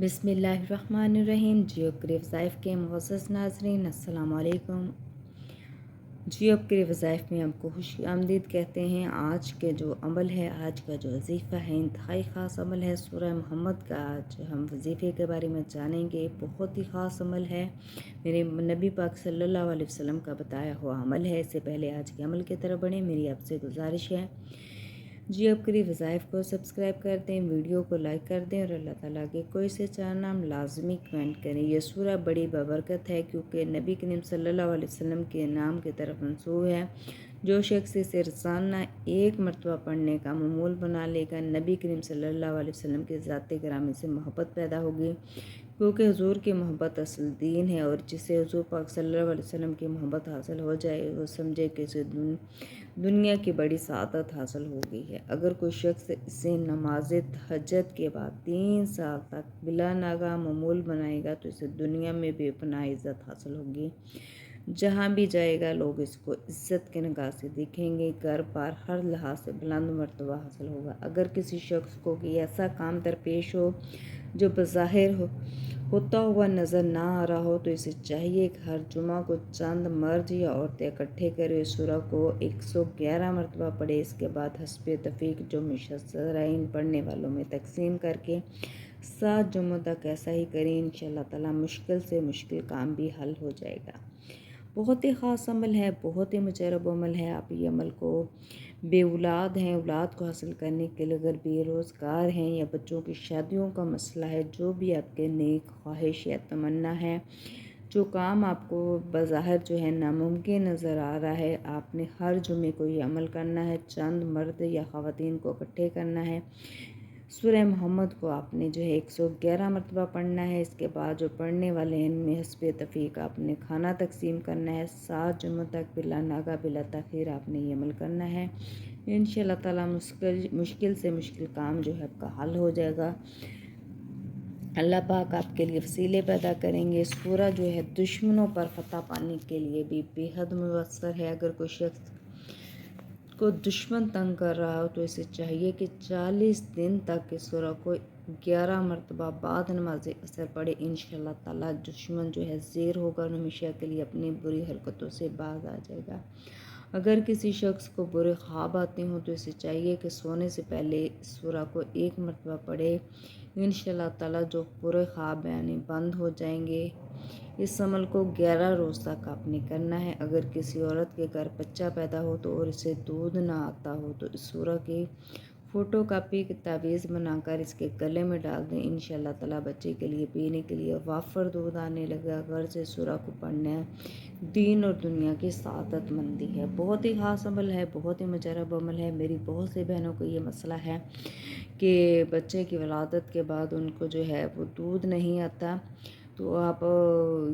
बिस्मिल्लाहिर्रहमानिर्रहीम। जियो के वज़ाइफ के मुअज़्ज़ज़ नाज़रीन, अस्सलाम वालेकुम। जियो के वज़ाइफ में आपको खुश आमदीद कहते हैं। आज के जो अमल है, आज का जो वजीफ़ा है, इंतहाई ख़ास अमल है। सूरह मोहम्मद का आज हम वजीफ़े के बारे में जानेंगे। बहुत ही ख़ास अमल है, मेरे नबी पाक सल्लल्लाहु अलैहि वसल्लम का बताया हुआ अमल है। इससे पहले आज के अमल की तरफ बढ़ें, मेरी आपसे गुजारिश है जी आप करी वज़ाइफ को सब्सक्राइब कर दें, वीडियो को लाइक कर दें और अल्लाह ताला के कोई से चार नाम लाजमी कमेंट करें। यह सूरह बड़ी बबरकत है क्योंकि नबी करीम सल्लल्लाहु अलैहि वसल्लम के नाम की तरफ मंसूब है। जो शख्स इसे रोज़ाना एक मरतबा पढ़ने का मामूल बना लेगा, नबी करीम सल्लल्लाहु अलैहि वसल्लम के ज़ात गिरामी से मोहब्बत पैदा होगी, क्योंकि हुजूर की मोहब्बत असल दीन है। और जिसे हुजूर पाक सल्लल्लाहु अलैहि वसल्लम की मोहब्बत हासिल हो जाए, वो समझे कि इसे दुनिया की बड़ी सआदत हासिल हो गई है। अगर कोई शख्स इसे नमाज तहज्जुद के बाद 3 साल तक बिला नागा मामूल बनाएगा, तो इसे दुनिया में बेपनाह इज़्ज़त हासिल होगी। जहाँ भी जाएगा लोग इसको इज़्ज़त के निगाह से देखेंगे। घर पर हर लिहाज से बुलंद मर्तबा हासिल होगा। अगर किसी शख्स को कोई ऐसा काम दरपेश हो जो बज़ाहिर होता हुआ नज़र ना आ रहा हो, तो इसे चाहिए कि हर जुमा को चंद मर्द या औरतें इकट्ठे करे, सूरह को 111 मरतबा पढ़े। इसके बाद हस्ब तफीक जो मुशर्रईन पढ़ने वालों में तकसीम करके 7 जुम्मों तक ऐसा ही करें। इंशाअल्लाह ताला मुश्किल से मुश्किल काम भी हल हो जाएगा। बहुत ही ख़ास अमल है, बहुत ही मुजरब अमल है। आप ये अमल को बे औलाद हैं, औलाद को हासिल करने के लिए अगर बेरोज़गार हैं या बच्चों की शादियों का मसला है, जो भी आपके नेक ख्वाहिश या तमन्ना है, जो काम आपको बज़ाहिर जो है नामुमकिन नज़र आ रहा है, आपने हर जुमे को ये अमल करना है। चंद मर्द या ख़वातीन को इकट्ठे करना है। सूरह मोहम्मद को आपने जो है 111 मरतबा पढ़ना है। इसके बाद जो पढ़ने वाले हैं, इनमें हस्ब तफीक आपने खाना तकसीम करना है। 7 जुम्मों तक बिला नागा बिला तख़ीर आपने ये अमल करना है। इंशाअल्लाह ताला मुश्किल से मुश्किल काम जो है आपका हल हो जाएगा। अल्लाह पाक आपके लिए वसीले पैदा करेंगे। सूरह जो है दुश्मनों पर फतह पाने के लिए भी बेहद मुयस्सर है। अगर कोई शख्स को दुश्मन तंग कर रहा हो, तो इसे चाहिए कि 40 दिन तक इस सूरह को 11 मरतबा बाद नमाज असर पढ़े। इंशाअल्लाह ताला दुश्मन जो है ज़ेर होगा और हमेशा के लिए अपनी बुरी हरकतों से बाज आ जाएगा। अगर किसी शख्स को बुरे ख्वाब आते हों, तो इसे चाहिए कि सोने से पहले इस सूरह को 1 मरतबा पढ़े। इंशाअल्लाह ताला जो बुरे ख्वाब यानी बंद हो जाएंगे। इस अमल को 11 रोज़ तक आपने करना है। अगर किसी औरत के घर बच्चा पैदा हो तो और इसे दूध ना आता हो, तो इस सूरह की फ़ोटो कापी की तावीज़ बनाकर इसके गले में डाल दें। इंशाअल्लाह ताला बच्चे के लिए पीने के लिए वाफर दूध आने लगा। घर से सूरह को पढ़ना है, दीन और दुनिया की सआदत मंदी है। बहुत ही ख़ास अमल है, बहुत ही मुजरब अमल है। मेरी बहुत सी बहनों को ये मसला है कि बच्चे की वलादत के बाद उनको जो है वो दूध नहीं आता, तो आप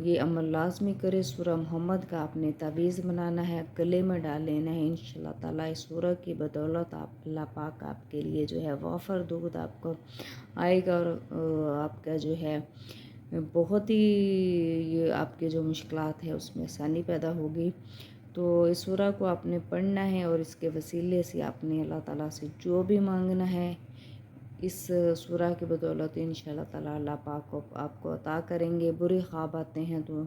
ये अमल लाजमी करें। सूरह मोहम्मद का आपने तावीज़ बनाना है, गले में डाल लेना है। इंशाअल्लाह ताला इस सूरह की बदौलत आप अल्लाह पाक आपके लिए जो है वाफर दूध आपको आएगा और आपका जो है बहुत ही ये आपके जो मुश्किलात है उसमें आसानी पैदा होगी। तो इस सूरह को आपने पढ़ना है और इसके वसीले से आपने अल्लाह ताला से जो भी मांगना है, इस सूरह की बदौलत इंशाअल्लाह ताला अल्लाह पाक को आपको अता करेंगे। बुरे ख्वाब आते हैं तो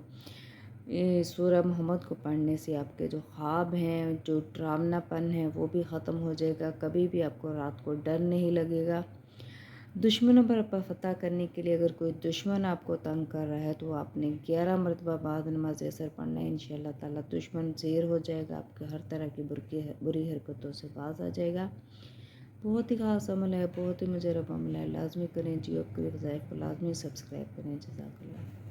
ये सूरह मोहम्मद को पढ़ने से आपके जो ख्वाब हैं, जो डरावनापन है, वो भी ख़त्म हो जाएगा। कभी भी आपको रात को डर नहीं लगेगा। दुश्मनों पर फतह करने के लिए अगर कोई दुश्मन आपको तंग कर रहा है, तो आपने 11 मरतबा बाद नमाज असर पढ़ना है। इंशाअल्लाह ताला दुश्मन ज़ेर हो जाएगा, आपके हर तरह की बुरी हरकतों से बाज आ जाएगा। बहुत ही ख़ास अमल है, बहुत ही मुजरब अमल है। लाजमी करें, जियो के वज़ाइफ को लाजमी सब्सक्राइब करें। जज़ाकल्लाह।